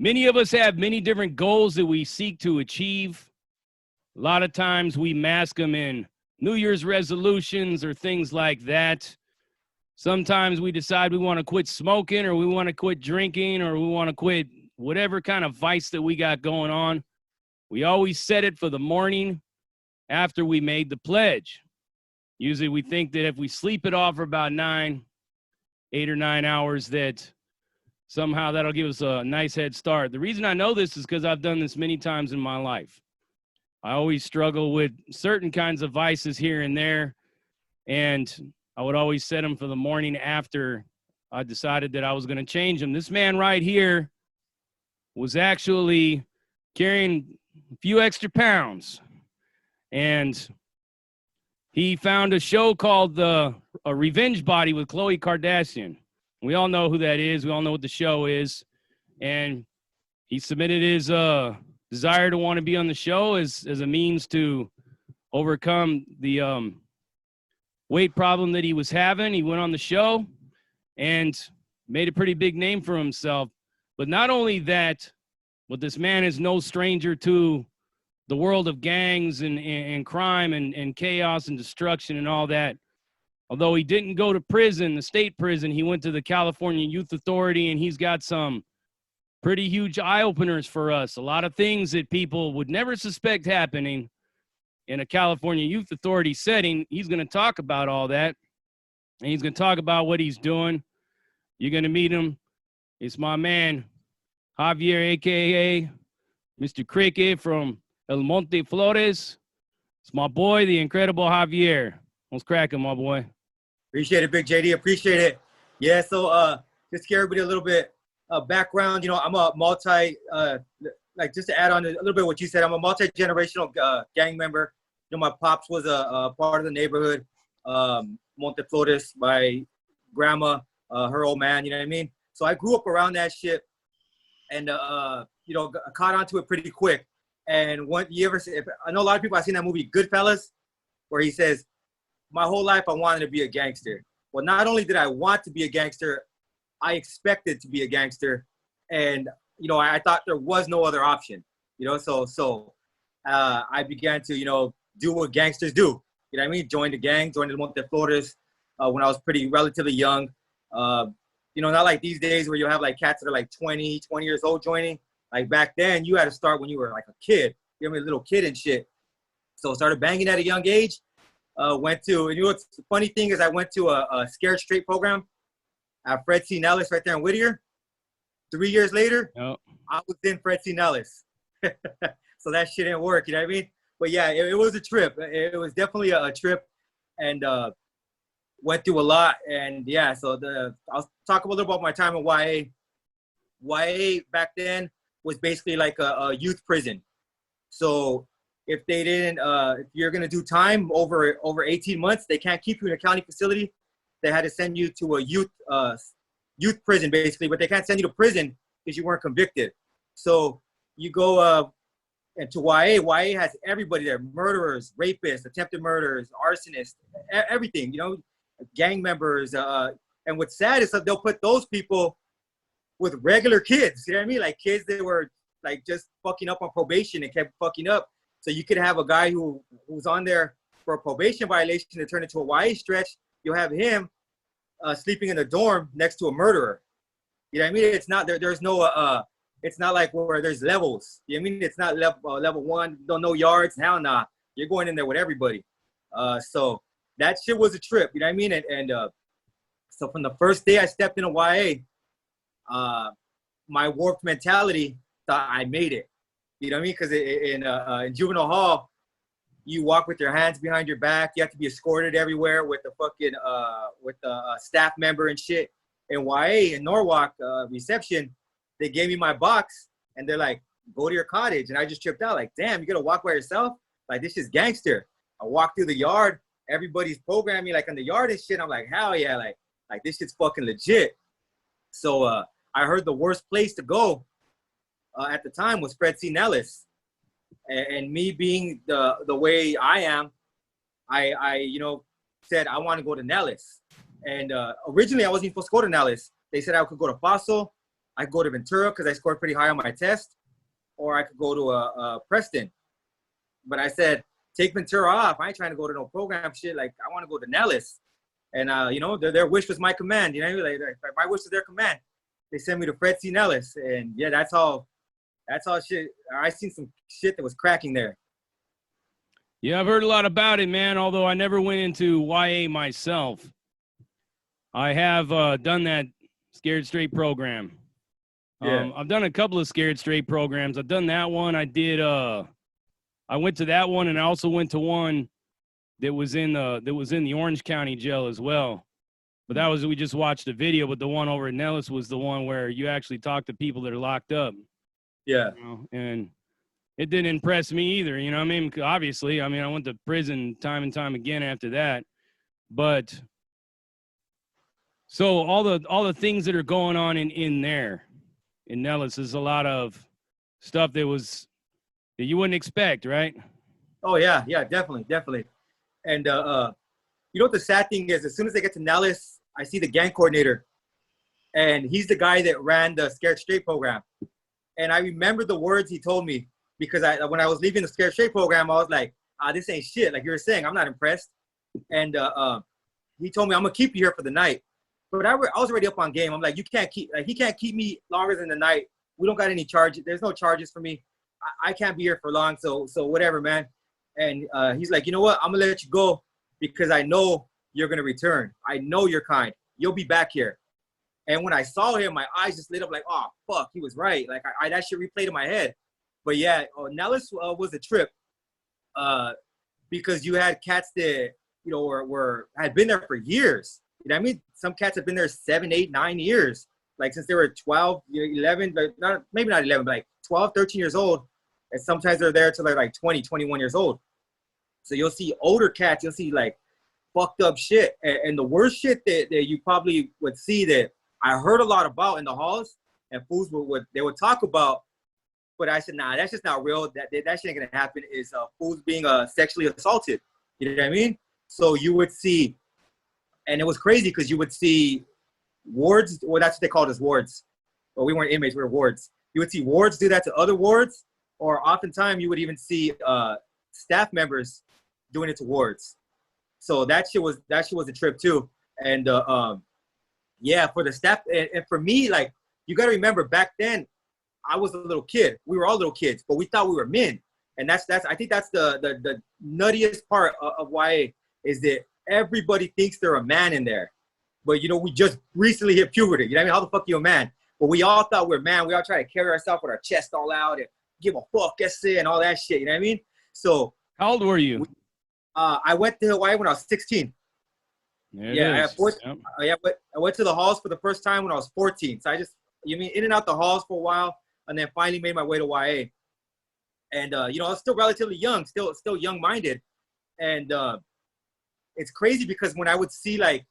Many of us have many different goals that we seek to achieve. A lot of times we mask them in New Year's resolutions or things like that. Sometimes we decide we want to quit smoking, or we want to quit drinking, or we want to quit whatever kind of vice that we got going on. We always set it for the morning after we made the pledge. Usually we think that if we sleep it off for about 8 or 9 hours, that somehow that'll give us a nice head start. The reason I know this is because I've done this many times in my life. I always struggle with certain kinds of vices here and there, and I would always set them for the morning after I decided that I was going to change them. This man right here was actually carrying a few extra pounds, and he found a show called A Revenge Body with Khloe Kardashian. We all know who that is. We all know what the show is. And he submitted his desire to want to be on the show as a means to overcome the weight problem that he was having. He went on the show and made a pretty big name for himself. But not only that, but this man is no stranger to the world of gangs and crime and chaos and destruction and all that. Although he didn't go to prison, the state prison, he went to the California Youth Authority, and he's got some pretty huge eye-openers for us. A lot of things that people would never suspect happening in a California Youth Authority setting. He's going to talk about all that, and he's going to talk about what he's doing. You're going to meet him. It's my man, Javier, a.k.a. Mr. Cricket from El Monte Flores. It's my boy, the incredible Javier. What's cracking, my boy? Appreciate it, Big JD. Appreciate it. Yeah, so just to give everybody a little bit background, I'm a like just to add on a little bit what you said, I'm a multi-generational gang member. My pops was a part of the neighborhood, Monte Flores, my grandma, her old man, you know what I mean? So I grew up around that shit and, caught onto it pretty quick. And I know a lot of people have seen that movie Goodfellas, where he says, my whole life I wanted to be a gangster. Well, not only did I want to be a gangster, I expected to be a gangster. And, I thought there was no other option, so I began to, do what gangsters do. You know what I mean? Join the gang, join the Monte Flores when I was relatively young. Not like these days where you have like cats that are like 20 years old joining. Like back then, you had to start when you were like a kid. You know, a little kid and shit. So started banging at a young age. What's the funny thing is I went to a Scared Straight program at Fred C. Nellis right there in Whittier. 3 years later, I was in Fred C. Nellis. So that shit didn't work, you know what I mean? But yeah, it was a trip. It was definitely a trip, and went through a lot. And yeah, so I'll talk a little about my time in YA. YA back then was basically like a youth prison. So if you're gonna do time over 18 months, they can't keep you in a county facility. They had to send you to a youth prison basically, but they can't send you to prison because you weren't convicted. So you go into YA. YA has everybody there: murderers, rapists, attempted murderers, arsonists, everything. Gang members. And what's sad is that they'll put those people with regular kids. You know what I mean? Like kids that were like just fucking up on probation and kept fucking up. So you could have a guy who's on there for a probation violation to turn into a YA stretch. You'll have him sleeping in the dorm next to a murderer. You know what I mean? It's not there's no it's not like where there's levels. You know what I mean? It's not level one, don't know yards. Hell nah. You're going in there with everybody. So that shit was a trip. You know what I mean? And so from the first day I stepped into YA, my warped mentality thought I made it. You know what I mean? Because in juvenile hall, you walk with your hands behind your back. You have to be escorted everywhere with the staff member and shit. In YA in Norwalk reception, they gave me my box and they're like, "Go to your cottage." And I just tripped out, like, "Damn, you gotta walk by yourself? Like, this is gangster." I walk through the yard. Everybody's programming like on the yard and shit. I'm like, hell yeah, like this shit's fucking legit. So I heard the worst place to go at the time was Fred C. Nellis. And me being the way I am, I said I want to go to Nellis. And originally I wasn't even supposed to go to Nellis. They said I could go to Paso, I could go to Ventura because I scored pretty high on my test, or I could go to Preston. But I said, take Ventura off. I ain't trying to go to no program shit. Like, I want to go to Nellis. And, you know, their wish was my command. You know, like my wish was their command. They sent me to Fred C. Nellis. And, yeah, that's all shit. I seen some shit that was cracking there. Yeah, I've heard a lot about it, man, although I never went into YA myself. I have done that Scared Straight program. Yeah. I've done a couple of Scared Straight programs. I've done that one. I went to that one, and I also went to one that was in the Orange County jail as well. But that was, we just watched a video, but the one over at Nellis was the one where you actually talk to people that are locked up. Yeah. You know? And it didn't impress me either, you know what I mean? Obviously, I mean, I went to prison time and time again after that. But so all the things that are going on in there in Nellis is a lot of stuff that you wouldn't expect, right? Oh, yeah, definitely. And, you know what the sad thing is? As soon as I get to Nellis, I see the gang coordinator. And he's the guy that ran the Scared Straight program. And I remember the words he told me because when I was leaving the Scared Straight program, I was like, this ain't shit. Like you were saying, I'm not impressed. And he told me, I'm going to keep you here for the night. But I was already up on game. I'm like, he can't keep me longer than the night. We don't got any charges. There's no charges for me. I can't be here for long. So whatever, man. And he's like, you know what? I'm going to let you go because I know you're going to return. I know you're kind. You'll be back here. And when I saw him, my eyes just lit up like, oh, fuck, he was right. Like, that shit replayed in my head. But, yeah, Nellis was a trip because you had cats that, you know, had been there for years. You know what I mean? Some cats have been there 7, 8, 9 years, like since they were 12, 11, but maybe not 11, but like 12, 13 years old. And sometimes they're there till they're like 20, 21 years old. So you'll see older cats, you'll see like fucked up shit. And the worst shit that you probably would see that I heard a lot about in the halls and fools would talk about, but I said, nah, that's just not real. That shit ain't gonna happen is fools being sexually assaulted. You know what I mean? So you would see, and it was crazy because you would see wards, well, that's what they called us, wards. Well, we weren't inmates, we were wards. You would see wards do that to other wards, or oftentimes you would even see staff members doing it to wards. So that shit was a trip too. And yeah, for the staff, and for me, like, you got to remember back then, I was a little kid. We were all little kids, but we thought we were men. And I think that's the nuttiest part of YA is that everybody thinks they're a man in there. But, you know, we just recently hit puberty. You know what I mean? How the fuck are you a man? But we all thought we were man. We all try to carry ourselves with our chest all out and give a fuck, essay and all that shit. You know what I mean? So. How old were you? I went to Hawaii when I was 16. I went to the halls for the first time when I was 14. So in and out the halls for a while, and then finally made my way to YA. And you know, I was still relatively young, still young-minded. And it's crazy because when I would see like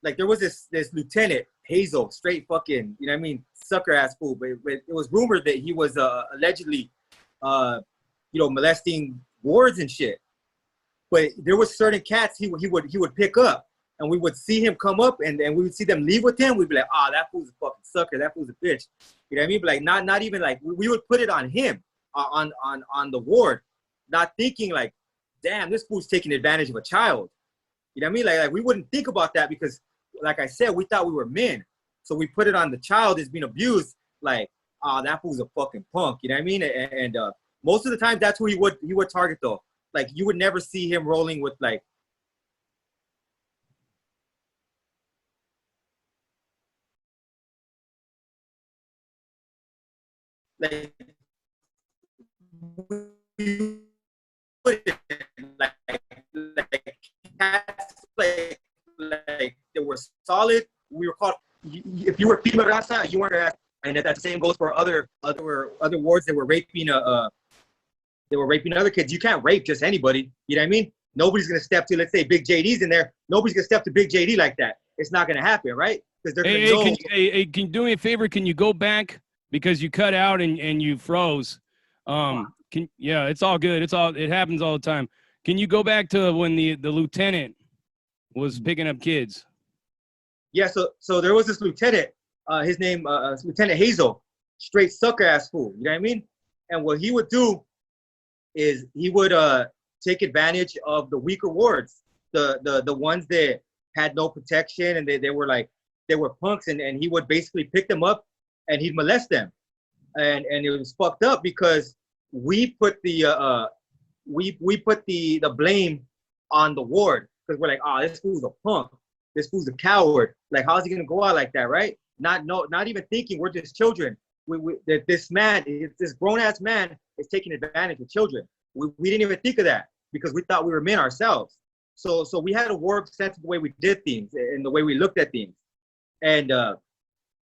there was this lieutenant, Hazel, straight fucking, you know what I mean, sucker ass fool. But it was rumored that he was allegedly, you know, molesting wards and shit. But there was certain cats he would pick up, and we would see him come up, and we would see them leave with him. We'd be like, that fool's a fucking sucker. That fool's a bitch. You know what I mean? But like not even like we would put it on him, on the ward, not thinking like, damn, this fool's taking advantage of a child. You know what I mean? Like we wouldn't think about that because, like I said, we thought we were men, so we put it on the child that's being abused. Like, that fool's a fucking punk. You know what I mean? And most of the time, that's who he would target though. Like, you would never see him rolling with, like, like cats, like they were solid. We were called, if you were female raza, you weren't asked. And that same goes for other wards that were raping other kids. You can't rape just anybody. You know what I mean? Nobody's gonna step to, let's say Big JD's in there. Nobody's gonna step to Big JD like that. It's not gonna happen, right? Because they're gonna know. Can you do me a favor? Can you go back because you cut out and you froze? It's all good. It happens all the time. Can you go back to when the lieutenant was picking up kids? Yeah. So there was this lieutenant, his name Lieutenant Hazel, straight sucker ass fool. You know what I mean? And what he would do is he would take advantage of the weaker wards, the ones that had no protection and they were like they were punks, and he would basically pick them up and he'd molest them. And it was fucked up because we put the we put the blame on the ward because we're like, oh, this fool's a punk, this fool's a coward. Like, how's he gonna go out like that, right? Not even thinking we're just children. That this man, this grown ass man, is taking advantage of children. We didn't even think of that because we thought we were men ourselves. So we had a warped sense of the way we did things and the way we looked at things. And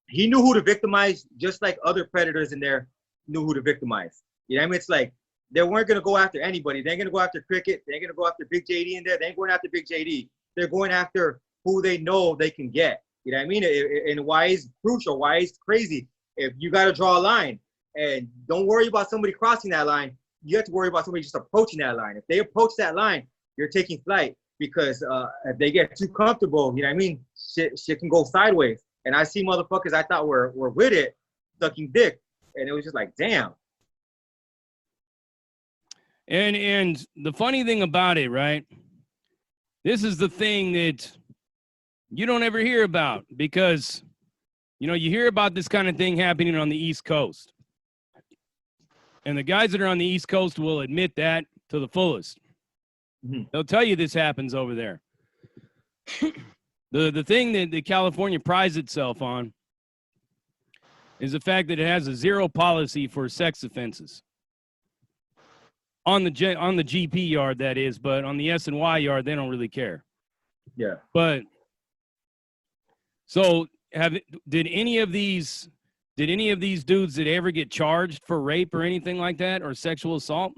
he knew who to victimize, just like other predators in there knew who to victimize. You know what I mean? It's like they weren't gonna go after anybody. They ain't gonna go after Cricket. They ain't gonna go after Big JD in there. They ain't going after Big JD. They're going after who they know they can get. You know what I mean? And why is crucial? Why is crazy? If you got to draw a line, and don't worry about somebody crossing that line, you have to worry about somebody just approaching that line. If they approach that line, you're taking flight because if they get too comfortable, you know what I mean? Shit can go sideways. And I see motherfuckers I thought were with it, sucking dick, and it was just like, damn. And the funny thing about it, right? This is the thing that you don't ever hear about because, you know, you hear about this kind of thing happening on the East Coast. And the guys that are on the East Coast will admit that to the fullest. Mm-hmm. They'll tell you this happens over there. The thing that California prides itself on is the fact that it has a zero policy for sex offenses. On the GP yard, that is, but on the S&Y yard, they don't really care. Yeah. But so did any of these dudes that ever get charged for rape or anything like that or sexual assault?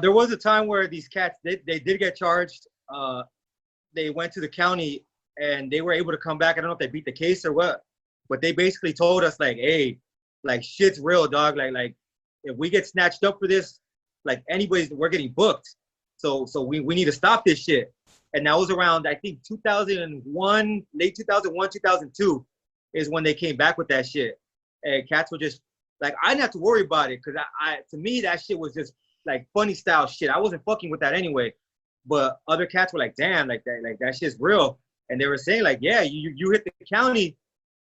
There was a time where these cats they did get charged. They went to the county and they were able to come back. I don't know if they beat the case or what, but they basically told us like, hey, like shit's real, dog. Like if we get snatched up for this, like we're getting booked. So we need to stop this shit. And that was around, I think 2001, late 2001, 2002 is when they came back with that shit. And cats were just like, I didn't have to worry about it because to me, that shit was just like funny style shit. I wasn't fucking with that anyway. But other cats were like, damn, like that shit's real. And they were saying like, yeah, you hit the county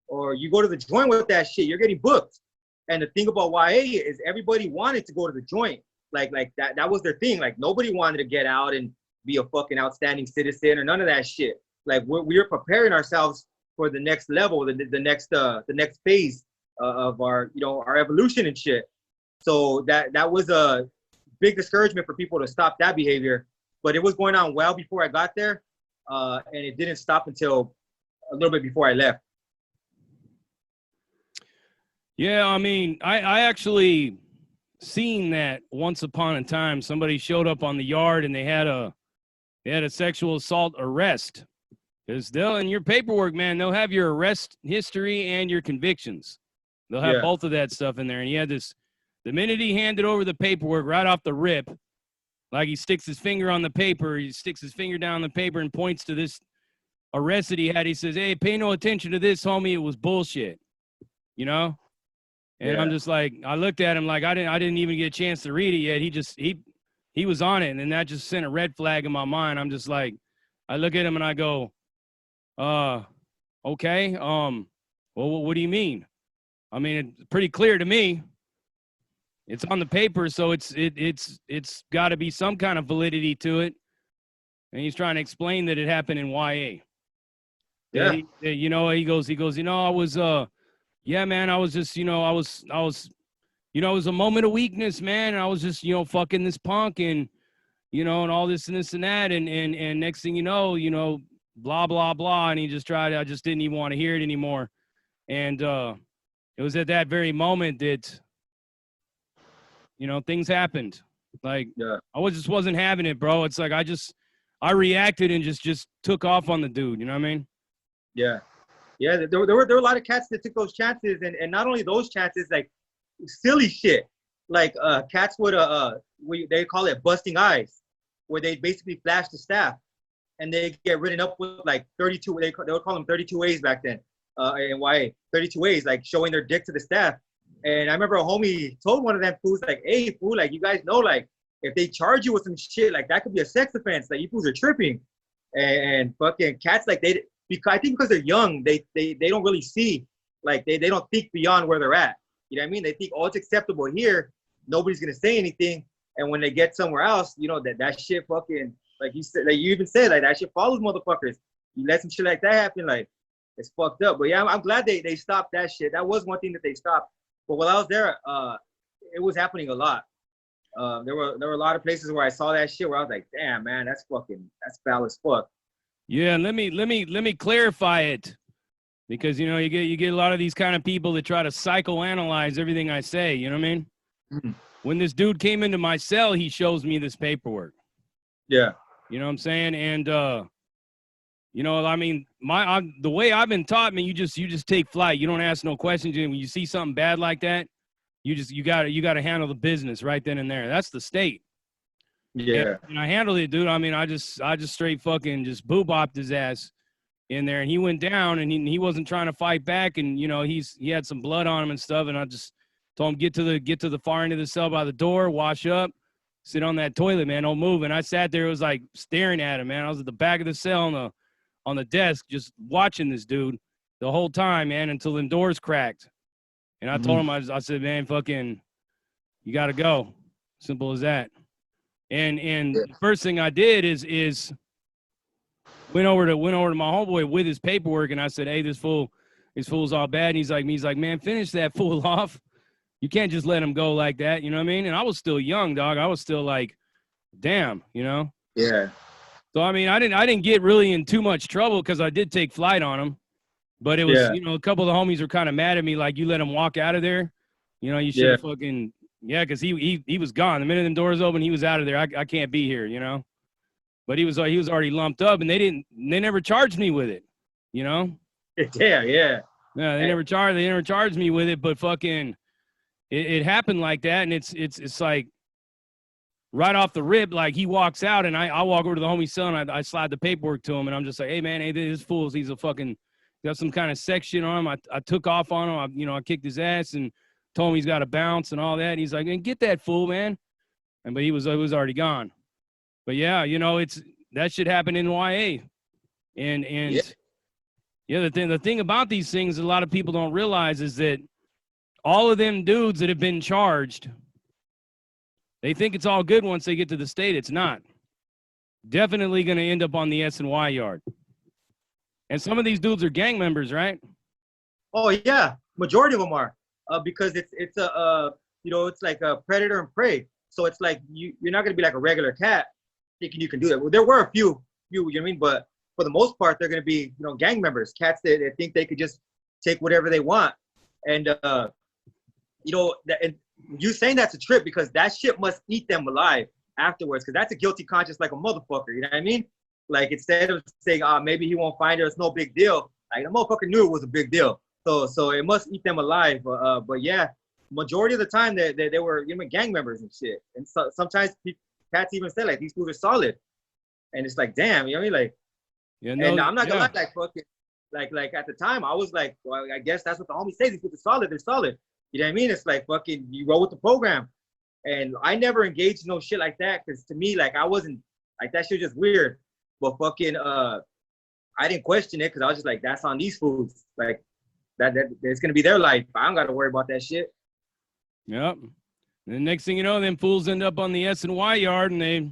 or you go to the joint with that shit, you're getting booked. And the thing about YA is everybody wanted to go to the joint. Like that was their thing. Like nobody wanted to get out and be a fucking outstanding citizen or none of that shit. Like we're preparing ourselves for the next level, the next phase of our evolution and shit. So that was a big discouragement for people to stop that behavior. But it was going on well before I got there, and it didn't stop until a little bit before I left. Yeah, I mean, I actually seen that once upon a time. Somebody showed up on the yard and they had a sexual assault arrest. Because they'll, in your paperwork, man, they'll have your arrest history and your convictions. They'll have both of that stuff in there. And he had this, the minute he handed over the paperwork right off the rip, like he sticks his finger on the paper, he sticks his finger down the paper and points to this arrest that he had. He says, hey, pay no attention to this, homie. It was bullshit. You know? And I'm just like, I looked at him like I didn't even get a chance to read it yet. He was on it, and then that just sent a red flag in my mind. I'm just like, I look at him and I go, okay, well, what do you mean? I mean, it's pretty clear to me. It's on the paper, so it's got to be some kind of validity to it. And he's trying to explain that it happened in YA. Yeah. He goes, I was, yeah, man, I was just, I was, it was a moment of weakness, man. And I was just, fucking this punk and, and all this and this and that. And next thing you know, blah, blah, blah. And he just I just didn't even want to hear it anymore. And it was at that very moment that, things happened. Like, I just wasn't having it, bro. It's like, I reacted and just took off on the dude. You know what I mean? Yeah. Yeah, there were a lot of cats that took those chances, and not only those chances, like silly shit, like cats would they call it busting eyes, where they basically flash the staff, and they get written up with like 32. They would call them 32 A's back then. in YA, 32 ways, like showing their dick to the staff. And I remember a homie told one of them fools, like, hey, fool, like, you guys know, like, if they charge you with some shit, like, that could be a sex offense. Like, you fools are tripping. And fucking cats, like, I think because they're young, they don't really see, like, they don't think beyond where they're at. You know what I mean? They think, oh, it's acceptable here. Nobody's going to say anything. And when they get somewhere else, you know, that shit fucking, like you said, like you even said, like, that shit follows motherfuckers. You let some shit like that happen, like, it's fucked up. But yeah, I'm glad they stopped that shit. That was one thing that they stopped. But while I was there, it was happening a lot. There were a lot of places where I saw that shit where I was like, damn, man, that's foul as fuck. Yeah, let me clarify it, because you know you get a lot of these kind of people that try to psychoanalyze everything I say. You know what I mean? Mm-hmm. When this dude came into my cell, he shows me this paperwork. Yeah. You know what I'm saying? And you know, I mean, the way I've been taught, man, you just take flight. You don't ask no questions. When you see something bad like that, you gotta handle the business right then and there. That's the state. Yeah. And I handled it, dude. I mean, I just straight fucking just boo-bopped his ass in there, and he went down, and he wasn't trying to fight back, and you know he had some blood on him and stuff, and I just told him get to the far end of the cell by the door, wash up, sit on that toilet, man, don't move. And I sat there, it was like staring at him, man. I was at the back of the cell on the desk, just watching this dude the whole time, man, until them doors cracked. And I told him, I said, man, fucking, you got to go. Simple as that. And the first thing I did is went over to my homeboy with his paperwork, and I said, hey, this fool's all bad. And he's like, man, finish that fool off. You can't just let him go like that. You know what I mean? And I was still young, dog. I was still like, damn, you know? Yeah. So, I mean, I didn't get really in too much trouble because I did take flight on him. But it was, you know, a couple of the homies were kind of mad at me, like, you let him walk out of there. You know, you should have fucking, because he was gone. The minute them doors open, he was out of there. I can't be here, you know. But he was already lumped up, and they never charged me with it, you know. Yeah, they never charged me with it, but fucking, it happened like that, and it's like right off the rip, like he walks out, and I walk over to the homie's cell, and I slide the paperwork to him, and I'm just like, hey man, hey, this fool's, he's a fucking, got some kind of section on him. I took off on him. I kicked his ass and told him he's got to bounce and all that. And he's like, and get that fool, man. But he was already gone. But yeah, you know, that should happen in YA. And the thing about these things a lot of people don't realize is that all of them dudes that have been charged, they think it's all good once they get to the state. It's not. Definitely going to end up on the S&Y yard. And some of these dudes are gang members, right? Oh yeah, majority of them are, because it's a you know, it's like a predator and prey. So it's like you're not gonna be like a regular cat thinking you can do that. Well, there were a few, you know what I mean, but for the most part, they're gonna be, you know, gang members, cats that think they could just take whatever they want. And you know, and you saying that's a trip because that shit must eat them alive afterwards, because that's a guilty conscience like a motherfucker. You know what I mean? Like, instead of saying, maybe he won't find her, it's no big deal. Like, the motherfucker knew it was a big deal. So it must eat them alive. But yeah, majority of the time they were, you know, gang members and shit. And so, sometimes cats even say, like, these fools are solid. And it's like, damn, you know what I mean? Like, and I'm not gonna lie, like, fucking, like at the time, I was like, well, I guess that's what the homie says. These fools are solid. They're solid. You know what I mean? It's like, fucking, you roll with the program. And I never engaged in no shit like that, because to me, like, I wasn't, like, that shit was just weird. But fucking, I didn't question it, because I was just like, that's on these fools. Like, that it's gonna be their life. I don't gotta worry about that shit. Yep. And the next thing you know, them fools end up on the S&Y yard, and they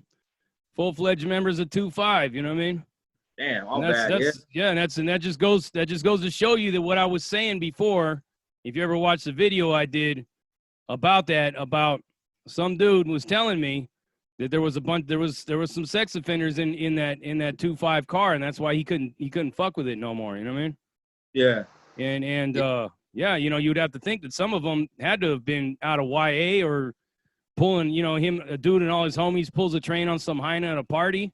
full-fledged members of 2-5. You know what I mean? Damn, all bad. Yeah, and that just goes to show you that what I was saying before. If you ever watched the video I did about some dude was telling me that there was some sex offenders in that 2-5 car, and that's why he couldn't fuck with it no more. You know what I mean? Yeah. And yeah, you know, you'd have to think that some of them had to have been out of YA or pulling, you know, a dude and all his homies pulls a train on some hyena at a party.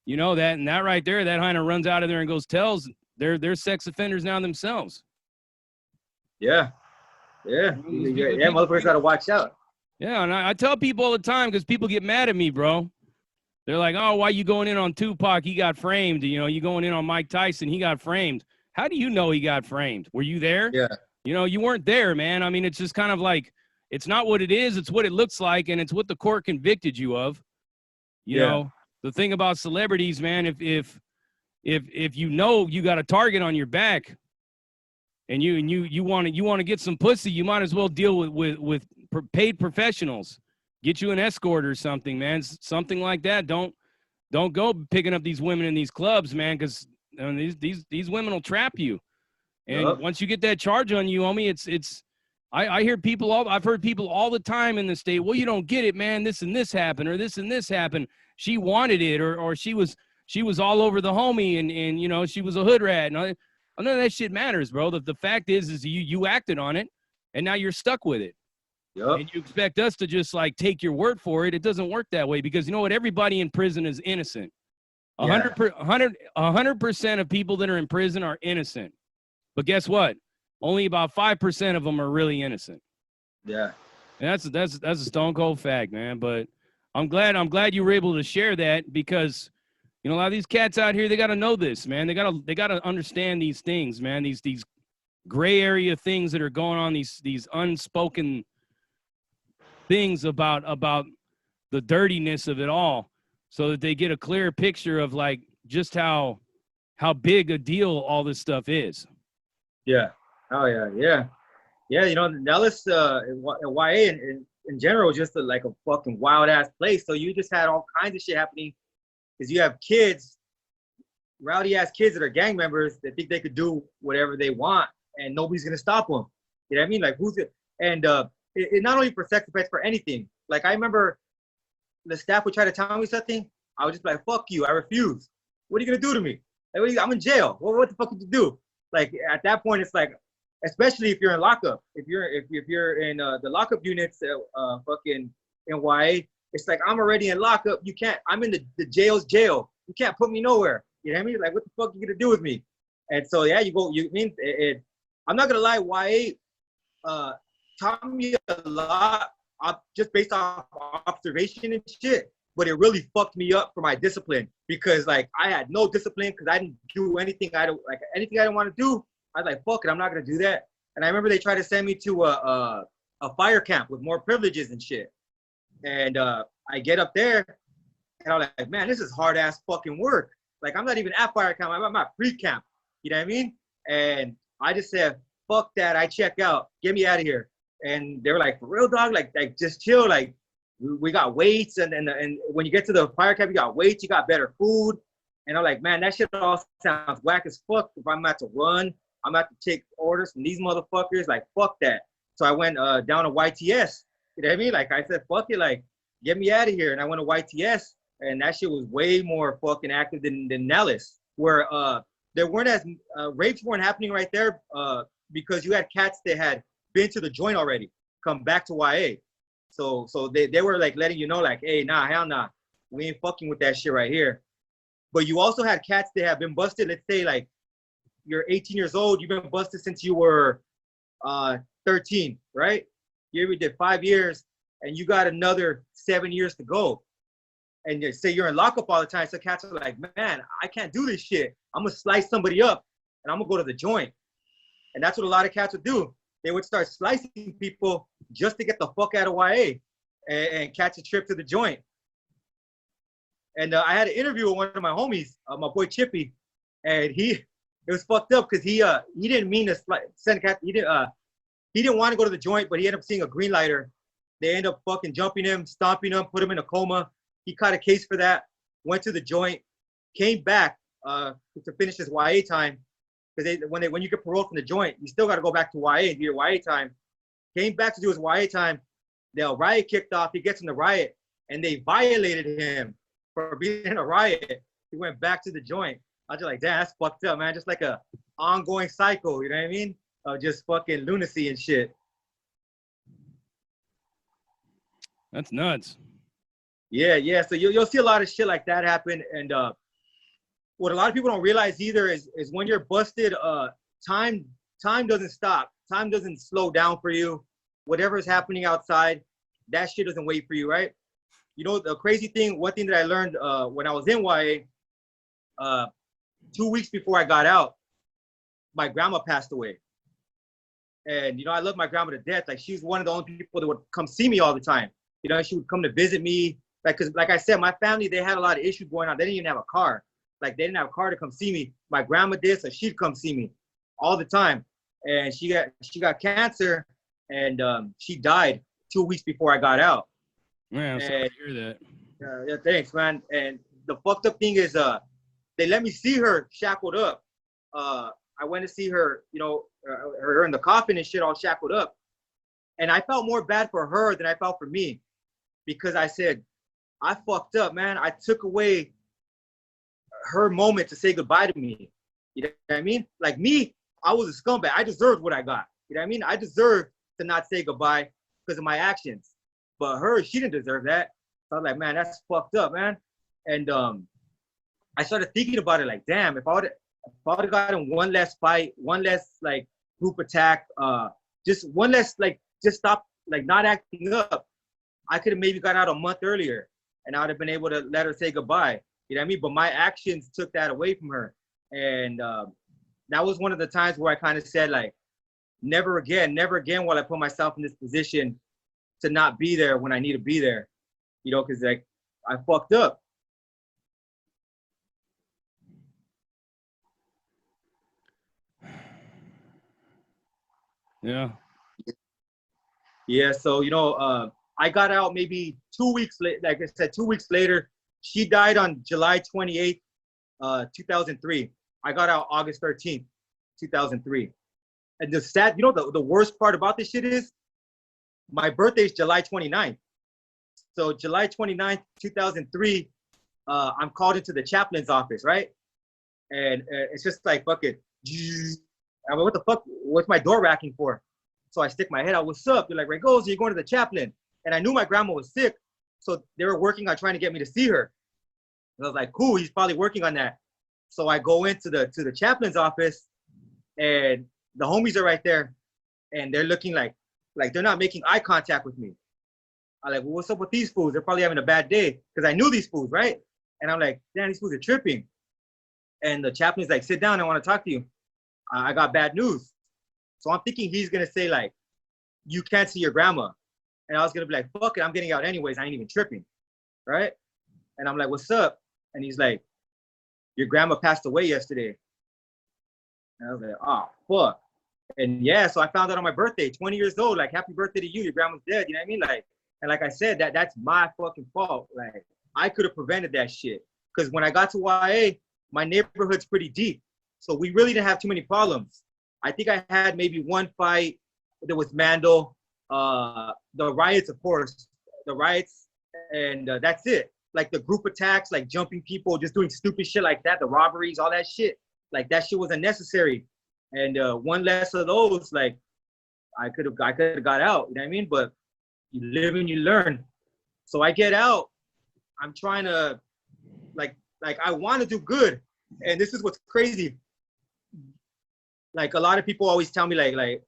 You know, that right there, that hyena runs out of there and goes tells they're sex offenders now themselves. Yeah. Motherfuckers gotta watch out. Yeah, and I tell people all the time, because people get mad at me, bro. They're like, oh, why you going in on Tupac? He got framed. You know, you going in on Mike Tyson? He got framed. How do you know he got framed? Were you there? Yeah. You know, you weren't there, man. I mean, it's just kind of like, it's not what it is, it's what it looks like, and it's what the court convicted you of. You Yeah. know, the thing about celebrities, man, if you know you got a target on your back and you want to get some pussy, you might as well deal with paid professionals. Get you an escort or something, man. Something like that. Don't go picking up these women in these clubs, man, because these women will trap you. And Yep. once you get that charge on you, homie, it's I hear people I've heard people all the time in the state, well, you don't get it, man. This and this happened, or this and this happened. She wanted it, or she was all over the homie, and you know, she was a hood rat. And none of that shit matters, bro. The fact is you acted on it, and now you're stuck with it. Yep. And you expect us to just like take your word for it. It doesn't work that way, because you know what? Everybody in prison is innocent. 100% of people that are in prison are innocent. But guess what? Only about 5% of them are really innocent. Yeah. And that's a stone cold fact, man. But I'm glad you were able to share that, because you know, a lot of these cats out here, they got to know this, man. They got to understand these things, man. These gray area things that are going on, these unspoken things about the dirtiness of it all, so that they get a clear picture of like just how big a deal all this stuff is. Yeah. Oh yeah. Yeah. Yeah. You know, Nellis, YA in general is just like a fucking wild ass place. So you just had all kinds of shit happening, because you have kids, rowdy ass kids that are gang members that think they could do whatever they want and nobody's gonna stop them. You know what I mean? Like, who's it? And it not only for sex offense, for anything. Like, I remember the staff would try to tell me something. I would just be like, fuck you, I refuse. What are you gonna do to me? Like, I'm in jail. What the fuck did you do? Like, at that point, it's like, especially if you're in lockup, if you're in the lockup units, fucking NYA, it's like, I'm already in lockup. You can't. I'm in the jail's jail. You can't put me nowhere. You know what I mean? Like, what the fuck are you gonna do with me? And so yeah, you mean it. I'm not gonna lie, YA taught me a lot just based off observation and shit. But it really fucked me up for my discipline, because like I had no discipline, because I didn't do anything I don't want to do. I was like, fuck it, I'm not gonna do that. And I remember they tried to send me to a fire camp with more privileges and shit. And I get up there, and I'm like, man, this is hard ass fucking work. Like, I'm not even at fire camp. I'm at pre-camp. You know what I mean? And I just said, fuck that. I check out. Get me out of here. And they were like, for real, dog? Like just chill. Like, we got weights, and when you get to the fire camp, you got weights, you got better food. And I'm like, man, that shit all sounds whack as fuck. If I'm about to run, I'm about to take orders from these motherfuckers. Like, fuck that. So I went down to YTS. You know what I mean? Like, I said, fuck it, like, get me out of here. And I went to YTS, and that shit was way more fucking active than Nellis, where there weren't as rapes weren't happening right there, because you had cats that had been to the joint already, come back to YA. So they were like letting you know, like, hey, nah, hell nah, we ain't fucking with that shit right here. But you also had cats that have been busted. Let's say like you're 18 years old, you've been busted since you were 13, right? You did 5 years, and you got another 7 years to go. And you say you're in lockup all the time, so cats are like, man, I can't do this shit. I'm gonna slice somebody up, and I'm gonna go to the joint. And that's what a lot of cats would do. They would start slicing people just to get the fuck out of YA and catch a trip to the joint. And I had an interview with one of my homies, my boy Chippy, and it was fucked up, because he didn't mean to send cats. He didn't want to go to the joint, but he ended up seeing a green lighter. They ended up fucking jumping him, stomping him, put him in a coma. He caught a case for that, went to the joint, came back to finish his YA time. Because when you get paroled from the joint, you still got to go back to YA and do your YA time. Came back to do his YA time. The riot kicked off. He gets in the riot, and they violated him for being in a riot. He went back to the joint. I was just like, damn, that's fucked up, man. Just like a ongoing cycle, you know what I mean? Of just fucking lunacy and shit. That's nuts. Yeah. So you'll see a lot of shit like that happen. And what a lot of people don't realize either is when you're busted, time doesn't stop. Time doesn't slow down for you. Whatever is happening outside, that shit doesn't wait for you, right? You know, the crazy thing, one thing that I learned when I was in YA, 2 weeks before I got out, my grandma passed away. And, I love my grandma to death. Like, she's one of the only people that would come see me all the time. She would come to visit me. Like, because like I said, my family, they had a lot of issues going on. They didn't even have a car. Like, they didn't have a car to come see me. My grandma did, so she'd come see me all the time. And she got cancer, and she died 2 weeks before I got out. Yeah, I'm sorry to hear that. Yeah, thanks, man. And the fucked up thing is, they let me see her shackled up. I went to see her, her in the coffin and shit, all shackled up. And I felt more bad for her than I felt for me, because I said, I fucked up, man. I took away her moment to say goodbye to me. You know what I mean? Like me, I was a scumbag. I deserved what I got. You know what I mean? I deserved to not say goodbye because of my actions. But her, she didn't deserve that. So I was like, man, that's fucked up, man. And I started thinking about it like, damn, if I would have gotten one less fight, one less like group attack, just one less like just stop like not acting up, I could have maybe got out a month earlier, and I would have been able to let her say goodbye. You know what I mean? But my actions took that away from her. And that was one of the times where I kind of said, like, never again will I put myself in this position to not be there when I need to be there. Because like I fucked up. Yeah. Yeah, so I got out maybe 2 weeks later. Like I said, 2 weeks later. She died on July 28th, 2003. I got out August 13th, 2003. And the sad, the worst part about this shit is my birthday is July 29th. So July 29th, 2003, I'm called into the chaplain's office, right? And it's just like, fuck it. I mean, what the fuck? What's my door racking for? So I stick my head out. What's up? They're like, Regoso, you're going to the chaplain. And I knew my grandma was sick. So they were working on trying to get me to see her. And I was like, cool, he's probably working on that. So I go into the chaplain's office, and the homies are right there, and they're looking like they're not making eye contact with me. I'm like, well, what's up with these fools? They're probably having a bad day, because I knew these fools, right? And I'm like, damn, these fools are tripping. And the chaplain's like, sit down, I want to talk to you. I got bad news. So I'm thinking he's gonna say like, you can't see your grandma. And I was gonna be like, fuck it, I'm getting out anyways. I ain't even tripping, right? And I'm like, what's up? And he's like, your grandma passed away yesterday. And I was like, oh, fuck. And yeah, so I found out on my birthday, 20 years old, like, happy birthday to you. Your grandma's dead, you know what I mean? Like, and like I said, that's my fucking fault. Like, I could have prevented that shit. Because when I got to YA, my neighborhood's pretty deep. So we really didn't have too many problems. I think I had maybe one fight. There was Mandel. The riots, of course. The riots, and that's it. Like the group attacks, like jumping people, just doing stupid shit like that, the robberies, all that shit. Like that shit was unnecessary. And one less of those, like I could have got out, you know what I mean? But you live and you learn. So I get out. I'm trying to like I want to do good. And this is what's crazy. Like a lot of people always tell me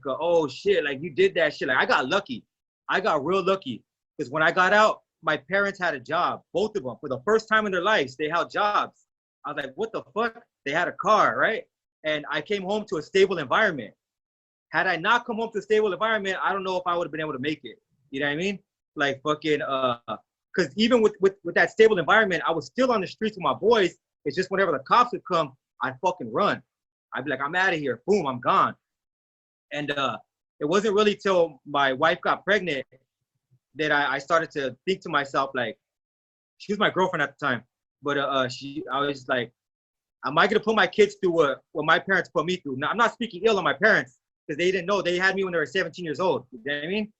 oh shit, like you did that shit. Like I got lucky. I got real lucky. Because when I got out, my parents had a job, both of them. For the first time in their lives, they held jobs. I was like, what the fuck? They had a car, right? And I came home to a stable environment. Had I not come home to a stable environment, I don't know if I would have been able to make it. You know what I mean? Like fucking, because even with that stable environment, I was still on the streets with my boys. It's just whenever the cops would come, I'd fucking run. I'd be like, I'm out of here. Boom, I'm gone. And it wasn't really till my wife got pregnant that I started to think to myself, like, she was my girlfriend at the time, but I was like, am I gonna put my kids through what my parents put me through? Now, I'm not speaking ill on my parents, because they didn't know. They had me when they were 17 years old, you know what I mean?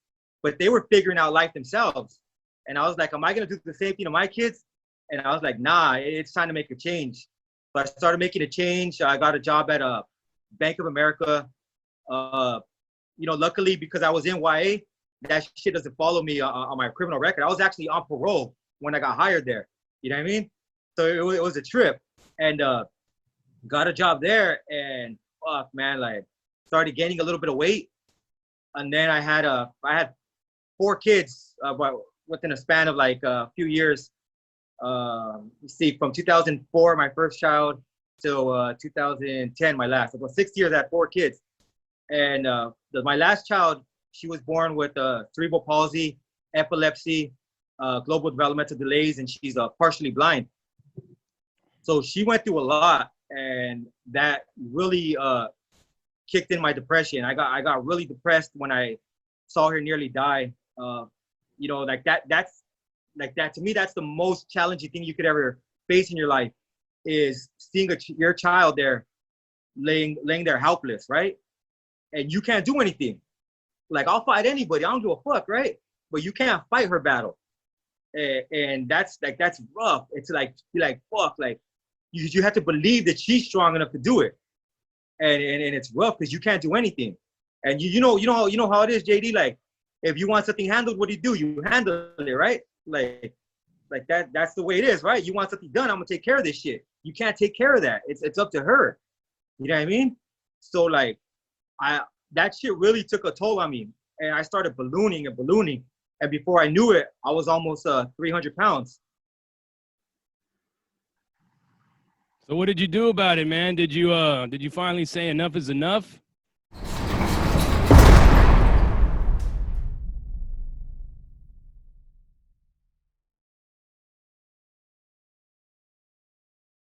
But they were figuring out life themselves. And I was like, am I gonna do the same thing to my kids? And I was like, nah, it's time to make a change. So I started making a change. I got a job at Bank of America. Luckily, because I was in YA, that shit doesn't follow me on my criminal record. I was actually on parole when I got hired there. You know what I mean? So it was a trip. And got a job there, and fuck, man, like started gaining a little bit of weight. And then I had 4 kids within a span of like a few years. You see, from 2004, my first child, till 2010, my last. About 6 years, I had 4 kids. And my last child, she was born with cerebral palsy, epilepsy, global developmental delays, and she's partially blind. So she went through a lot, and that really kicked in my depression. I got really depressed when I saw her nearly die. You know, like that's to me, that's the most challenging thing you could ever face in your life, is seeing your child there laying there helpless, right? And you can't do anything. Like, I'll fight anybody, I don't give a fuck, right? But you can't fight her battle. And that's rough. It's like, you're like, fuck, like you have to believe that she's strong enough to do it. And it's rough because you can't do anything. And you know how it is, JD. Like, if you want something handled, what do? You handle it, right? Like that's the way it is, right? You want something done, I'm gonna take care of this shit. You can't take care of that. It's up to her. You know what I mean? So like, that shit really took a toll on me, and I started ballooning. And before I knew it, I was almost 300 pounds. So what did you do about it, man? Did you finally say enough is enough?